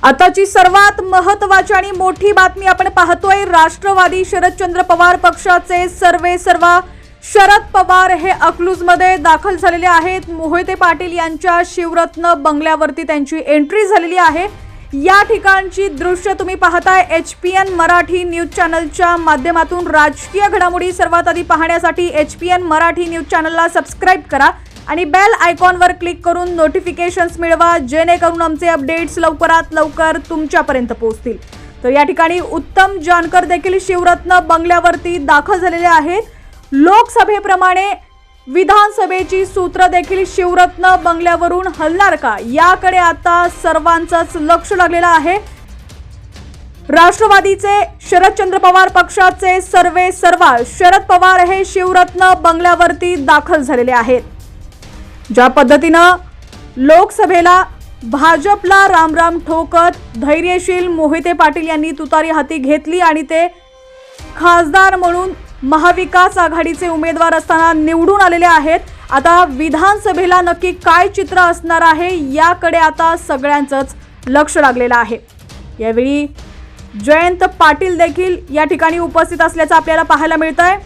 आताची सर्वात महत्त्वाची आणि मोठी बातमी आपण पाहतोय। राष्ट्रवादी शरदचंद्र पवार पक्षाचे सर्वेसर्वा शरद पवार हे अकलूजमध्ये दाखल झालेले आहेत। मोहिते पाटील यांच्या शिवरत्न बंगल्यावरती त्यांची एंट्री झालेली आहे। या ठिकाणची दृश्य तुम्ही पाहताय। HPN मराठी न्यूज चॅनलच्या माध्यमातून राजकीय घडामोडी सर्वात आधी पाहण्यासाठी HPN मराठी न्यूज चॅनलला सबस्क्राइब करा आणि बेल आयकॉनवर क्लिक करून नोटिफिकेशन्स मिळवा, जेणेकरून आमचे अपडेट्स लवकरात लवकर तुमच्यापर्यंत पोहोचतील। तर या ठिकाणी उत्तम जानकर देखील शिवरत्न बंगल्यावरती दाखल झालेले आहेत। लोकसभेप्रमाणे विधानसभेची सूत्र देखील शिवरत्न बंगल्यावरून हलणार का, याकडे आता सर्वांचंच लक्ष लागलेलं आहे। राष्ट्रवादीचे शरदचंद्र पवार पक्षाचे सर्वेसर्वा शरद पवार हे शिवरत्न बंगल्यावरती दाखल झालेले आहेत। ज्या पद्धतीनं लोकसभेला भाजपला रामराम ठोकत धैर्यशील मोहिते पाटील यांनी तुतारी हाती घेतली आणि ते खासदार म्हणून महाविकास आघाडीचे उमेदवार असताना निवडून आलेले आहेत। आता विधानसभेला नक्की काय चित्र असणार आहे, याकडे आता सगळ्यांचंच लक्ष लागलेलं आहे। यावेळी जयंत पाटील देखील या ठिकाणी उपस्थित असल्याचं आपल्याला पाहायला मिळतंय।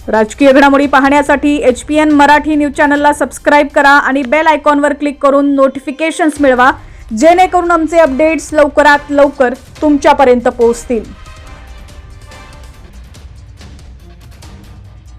राजकीय घडामोडी पाहण्यासाठी HPN मराठी न्यूज चॅनलला सबस्क्राइब करा आणि बेल आयकॉनवर क्लिक करून नोटिफिकेशन्स मिळवा, जेणेकरून आमचे अपडेट्स लवकरात लवकर तुमच्यापर्यंत पोहोचतील।